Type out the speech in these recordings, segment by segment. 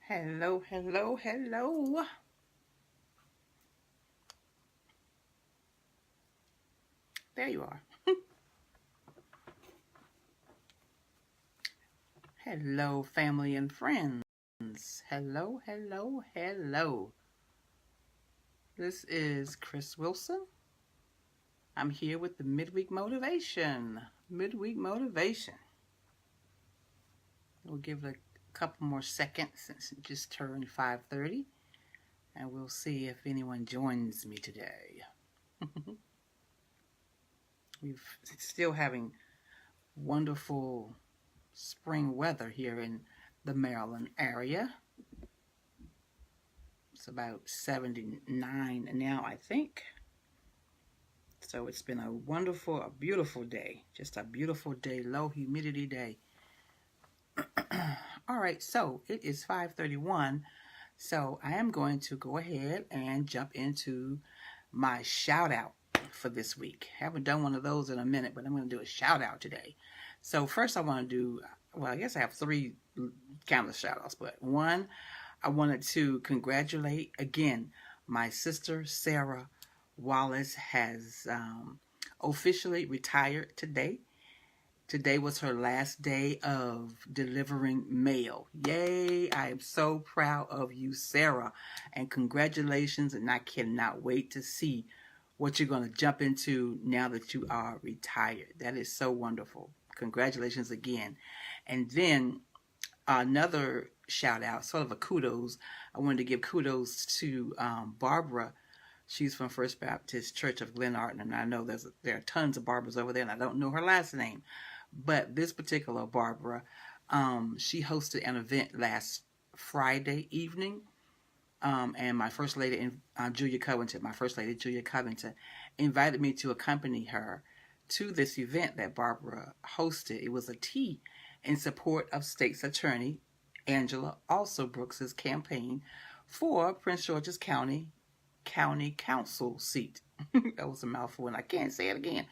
Hello, hello, hello. There you are. Hello, family and friends. Hello, hello, hello. This is Chris Wilson. I'm here with the midweek motivation. Midweek motivation. We'll give it a couple more seconds since it just turned 5:30, and we'll see if anyone joins me today. We're still having wonderful spring weather here in the Maryland area. It's about 79 now, I think. So it's been a wonderful, a beautiful day. Just a beautiful day, low humidity day. All right, so it is 5:31. So I am going to go ahead and jump into my shout out for this week. Haven't done one of those in a minute, but I'm going to do a shout out today. So first I want to do, well, I guess I have three countless shout outs, but one, I wanted to congratulate again my sister Sarah Wallace has officially retired today. Today was her last day of delivering mail. Yay! I am so proud of you, Sarah, and congratulations, and I cannot wait to see what you're going to jump into now that you are retired. That is so wonderful. Congratulations again. And then another shout out, sort of a kudos. I wanted to give kudos to Barbara. She's from First Baptist Church of Glenarden, and I know there are tons of Barbaras over there, and I don't know her last name. But this particular Barbara, she hosted an event last Friday evening, and my first lady, Julia Covington, invited me to accompany her to this event that Barbara hosted. It was a tea in support of State's Attorney Angela Also Brooks's campaign for Prince George's County Council seat. That was a mouthful, and I can't say it again.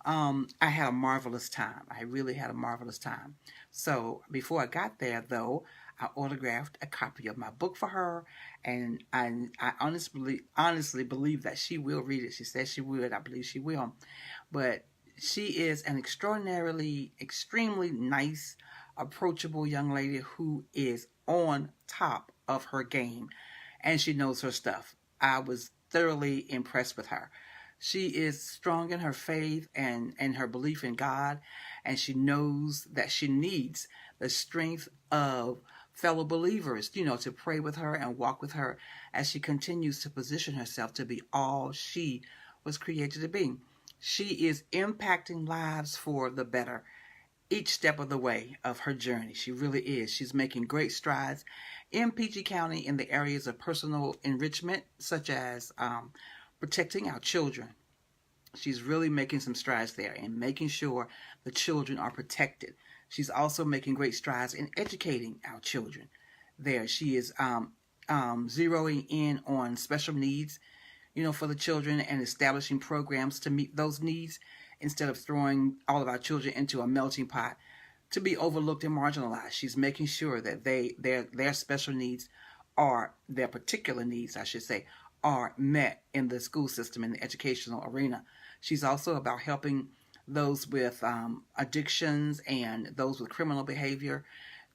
I had a marvelous time. I really had a marvelous time. So before I got there, though, I autographed a copy of my book for her, and I honestly believe that she will read it. She said she would. I believe she will. But she is an extremely nice, approachable young lady who is on top of her game, and she knows her stuff. I was thoroughly impressed with her. She is strong in her faith and her belief in God, and she knows that she needs the strength of fellow believers, to pray with her and walk with her as she continues to position herself to be all she was created to be. She is impacting lives for the better each step of the way of her journey. She really is. She's making great strides in PG County in the areas of personal enrichment, such as protecting our children. She's really making some strides there and making sure the children are protected. She's also making great strides in educating our children. There, she is zeroing in on special needs, for the children, and establishing programs to meet those needs instead of throwing all of our children into a melting pot to be overlooked and marginalized. She's making sure that their special needs, or their particular needs, I should say, are met in the school system, in the educational arena. She's also about helping those with addictions and those with criminal behavior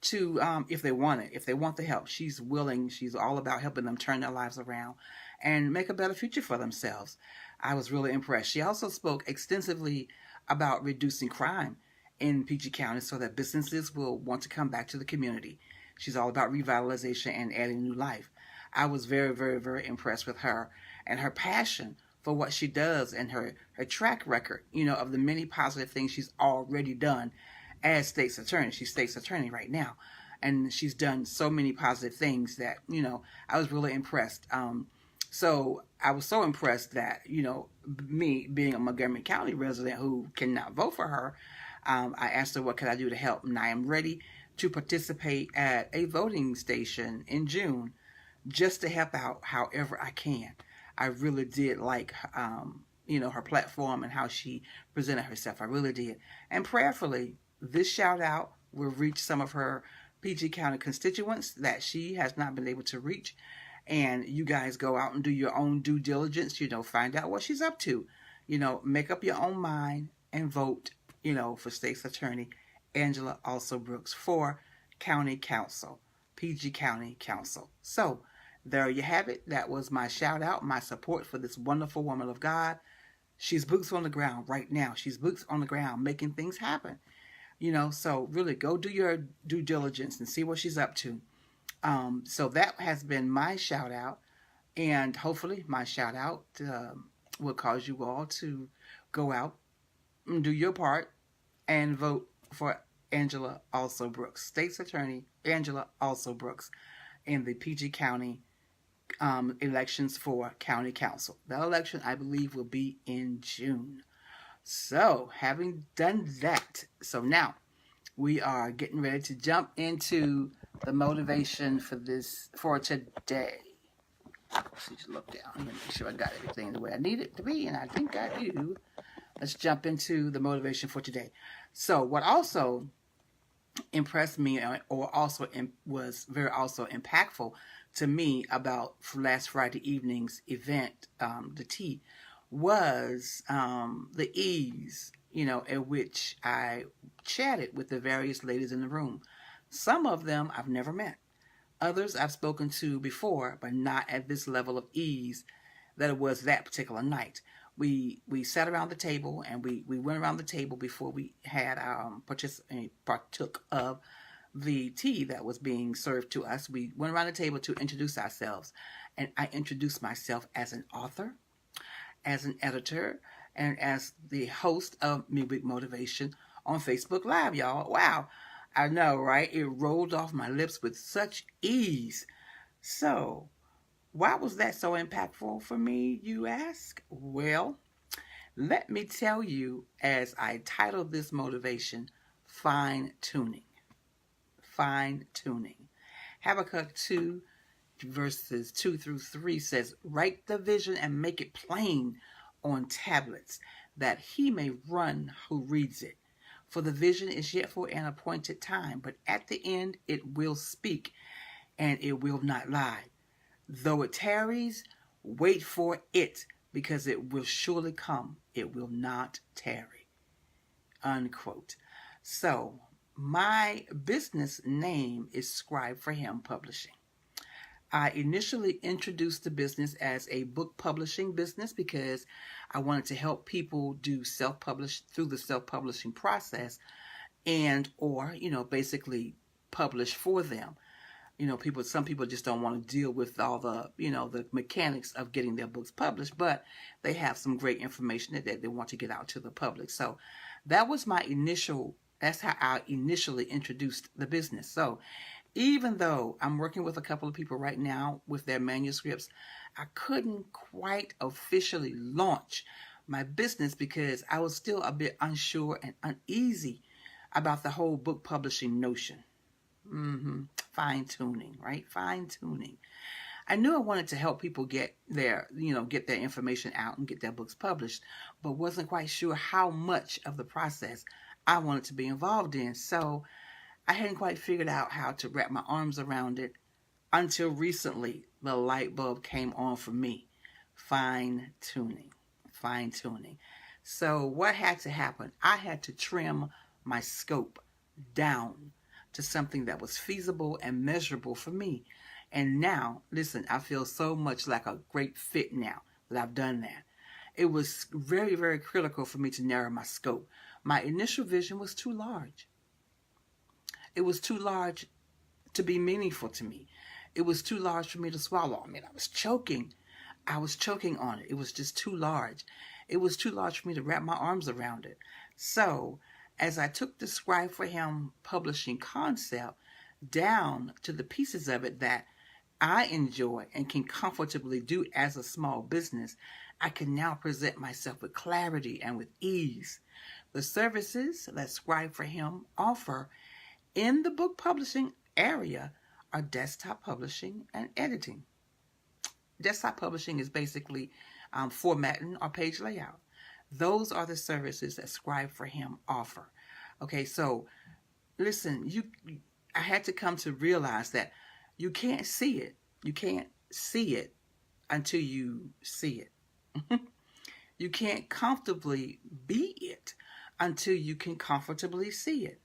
to, if they want it, if they want the help, she's willing. She's all about helping them turn their lives around and make a better future for themselves. I was really impressed. She also spoke extensively about reducing crime in PG County so that businesses will want to come back to the community. She's all about revitalization and adding new life. I was very, very, very impressed with her and her passion for what she does and her track record, of the many positive things she's already done as state's attorney. She's state's attorney right now, and she's done so many positive things that, I was really impressed. So I was so impressed that, me being a Montgomery County resident who cannot vote for her, I asked her what could I do to help, and I am ready to participate at a voting station in June just to help out however I can. I really did like, her platform and how she presented herself. I really did. And prayerfully, this shout out will reach some of her PG County constituents that she has not been able to reach. And you guys go out and do your own due diligence, find out what she's up to. Make up your own mind and vote, for State's Attorney Angela Also Brooks for County Council, PG County Council. So there you have it. That was my shout out, my support for this wonderful woman of God. She's boots on the ground right now. She's boots on the ground making things happen. So really go do your due diligence and see what she's up to. So that has been my shout out, and hopefully my shout out will cause you all to go out and do your part and vote for Angela Also Brooks, State's Attorney Angela Also Brooks, in the PG County elections for County Council. That election, I believe, will be in June. So, having done that, so now we are getting ready to jump into the motivation for today. Let's just look down here, make sure I got everything the way I need it to be, and I think I do. Let's jump into the motivation for today. So, what also impressed me, or also was very also impactful to me about last Friday evening's event, the tea, was the ease, at which I chatted with the various ladies in the room. Some of them I've never met. Others I've spoken to before, but not at this level of ease that it was that particular night. We sat around the table, and we went around the table before we had partook of the tea that was being served to us. We went around the table to introduce ourselves, and I introduced myself as an author, as an editor, and as the host of Midweek Motivation on Facebook Live, y'all. Wow, I know, right? It rolled off my lips with such ease. So, why was that so impactful for me, you ask? Well, let me tell you, as I titled this motivation, Fine Tuning. Fine Tuning. Habakkuk 2, verses 2 through 3 says, "Write the vision and make it plain on tablets, that he may run who reads it. For the vision is yet for an appointed time, but at the end it will speak, and it will not lie. Though it tarries, wait for it, because it will surely come. It will not tarry." Unquote. So, my business name is Scribe for Him Publishing. I initially introduced the business as a book publishing business because I wanted to help people do self-publish through the self-publishing process, and or basically publish for them. Some people just don't want to deal with all the the mechanics of getting their books published, but they have some great information that they want to get out to the public. So that's how I initially introduced the business. So even though I'm working with a couple of people right now with their manuscripts, I couldn't quite officially launch my business because I was still a bit unsure and uneasy about the whole book publishing notion. Fine tuning, right? Fine tuning. I knew I wanted to help people get their information out and get their books published, but wasn't quite sure how much of the process I wanted to be involved in. So I hadn't quite figured out how to wrap my arms around it until recently the light bulb came on for me. Fine tuning. Fine tuning. So what had to happen? I had to trim my scope down to something that was feasible and measurable for me. And now, listen, I feel so much like a great fit now that I've done that. It was very, very critical for me to narrow my scope. My initial vision was too large. It was too large to be meaningful to me. It was too large for me to swallow. I mean, I was choking on it. It was just too large. It was too large for me to wrap my arms around it. So, as I took the Scribe for Him publishing concept down to the pieces of it that I enjoy and can comfortably do as a small business, I can now present myself with clarity and with ease. The services that Scribe for Him offer in the book publishing area are desktop publishing and editing. Desktop publishing is basically formatting or page layout. Those are the services that Scribe for Him offer. Okay, so listen, I had to come to realize that you can't see it. You can't see it until you see it. You can't comfortably be it until you can comfortably see it,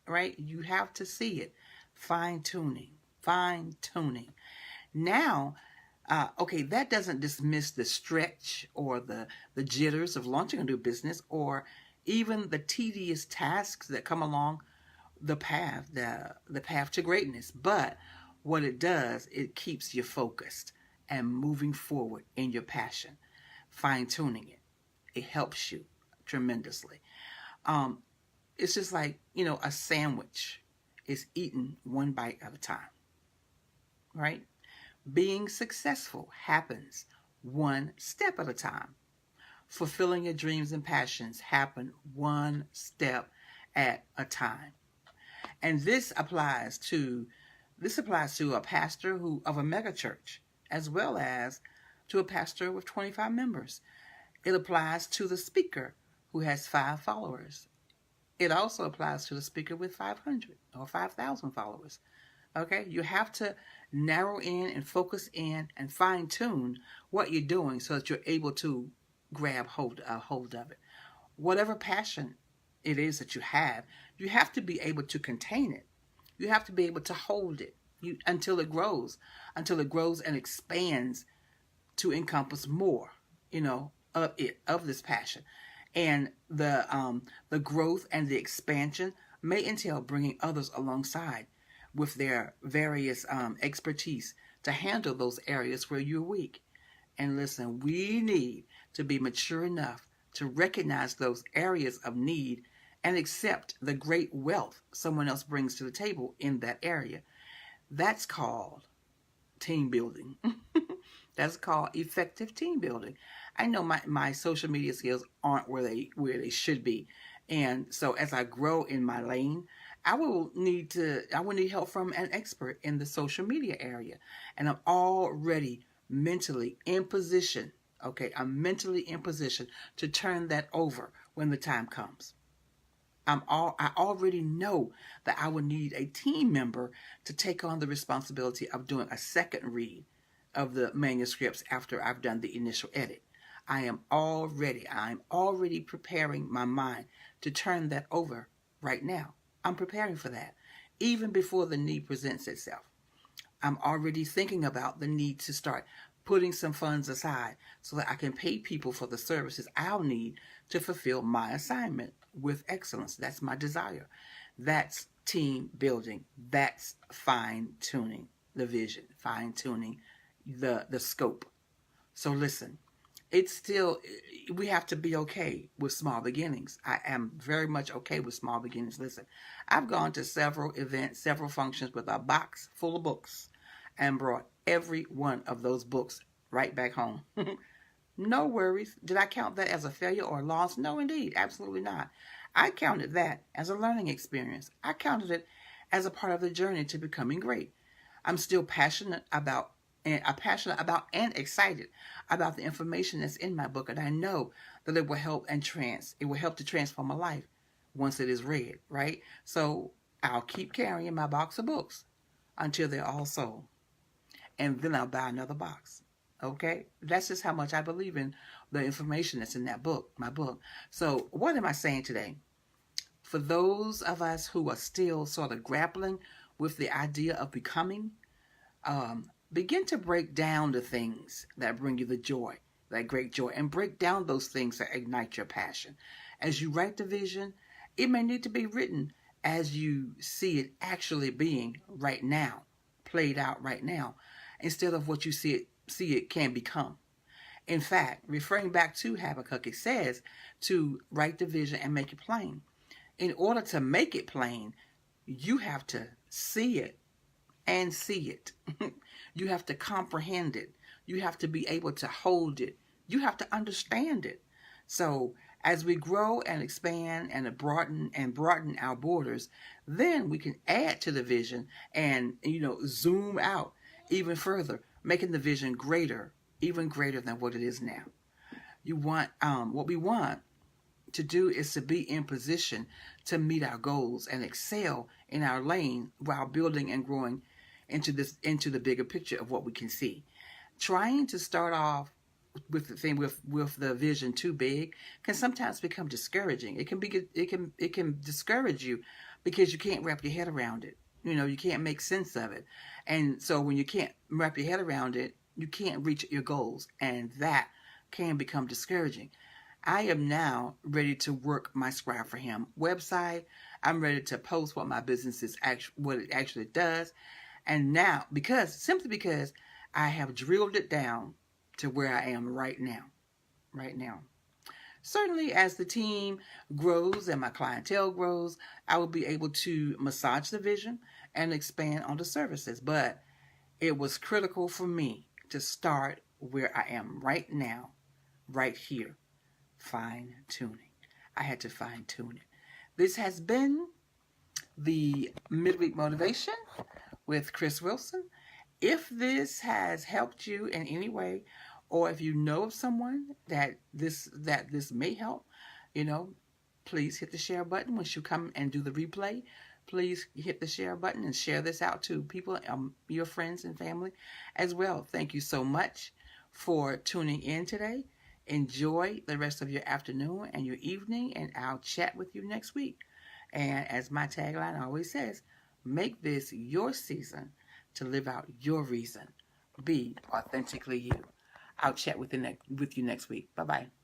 right? You have to see it. Fine tuning, fine tuning. Now, okay, that doesn't dismiss the stretch or the jitters of launching a new business, or even the tedious tasks that come along the path, the path to greatness. But what it does, it keeps you focused and moving forward in your passion, fine tuning it. It helps you tremendously. It's just like, a sandwich is eaten one bite at a time, right? Being successful happens one step at a time. Fulfilling your dreams and passions happen one step at a time. And this applies to a pastor of a mega church, as well as to a pastor with 25 members. It applies to the speaker who has 5 followers. It also applies to the speaker with 500 or 5,000 followers. Okay, you have to narrow in and focus in and fine tune what you're doing so that you're able to grab hold of it. Whatever passion it is that you have to be able to contain it. You have to be able to hold it until it grows and expands to encompass more, of this passion. And the growth and the expansion may entail bringing others alongside with their various expertise to handle those areas where you're weak. And listen, we need to be mature enough to recognize those areas of need and accept the great wealth someone else brings to the table in that area. That's called team building. That's called effective team building. I know my social media skills aren't where they should be. And so as I grow in my lane, I will need help from an expert in the social media area. And I'm already mentally in position. Okay, I'm mentally in position to turn that over when the time comes. I already know that I will need a team member to take on the responsibility of doing a second read of the manuscripts after I've done the initial edit. I'm already preparing my mind to turn that over right now. I'm preparing for that, even before the need presents itself. I'm already thinking about the need to start putting some funds aside so that I can pay people for the services I'll need to fulfill my assignment with excellence. That's my desire. That's team building. That's fine-tuning the vision, fine-tuning the scope. So listen, we have to be okay with small beginnings. I am very much okay with small beginnings. Listen, I've gone to several events, several functions with a box full of books and brought every one of those books right back home. No worries. Did I count that as a failure or a loss? No, indeed. Absolutely not. I counted that as a learning experience. I counted it as a part of the journey to becoming great. I'm still passionate about and excited about the information that's in my book, and I know that it will help to transform my life once it is read, right? So I'll keep carrying my box of books until they're all sold, and then I'll buy another box. Okay, that's just how much I believe in the information that's in that book, my book. So what am I saying today? For those of us who are still sort of grappling with the idea of becoming, begin to break down the things that bring you the joy, that great joy, and break down those things that ignite your passion. As you write the vision, it may need to be written as you see it actually being right now, played out right now, instead of what you see it can become. In fact, referring back to Habakkuk, it says to write the vision and make it plain. In order to make it plain, you have to see it and see it. You have to comprehend it. You have to be able to hold it. You have to understand it. So as we grow and expand and broaden our borders, then we can add to the vision and, zoom out even further, making the vision greater, even greater than what it is now. What we want to do is to be in position to meet our goals and excel in our lane while building and growing into the bigger picture of what we can see. Trying to start off with the thing with the vision too big can sometimes become discouraging. It can discourage you because you can't wrap your head around it. You can't make sense of it. And so when you can't wrap your head around it, you can't reach your goals, and that can become discouraging. I am now ready to work my Scribe for Him website. I'm ready to post what my business is what it actually does. And now, simply because I have drilled it down to where I am right now. Right now. Certainly, as the team grows and my clientele grows, I will be able to massage the vision and expand on the services. But it was critical for me to start where I am right now, right here, fine tuning. I had to fine tune it. This has been the Midweek Motivation with Chris Wilson. If this has helped you in any way, or if you know of someone that this may help, please hit the share button. Once you come and do the replay, please hit the share button and share this out to people, your friends and family as well. Thank you so much for tuning in today. Enjoy the rest of your afternoon and your evening, and I'll chat with you next week. And as my tagline always says, make this your season to live out your reason. Be authentically you. I'll chat with you next week. Bye-bye.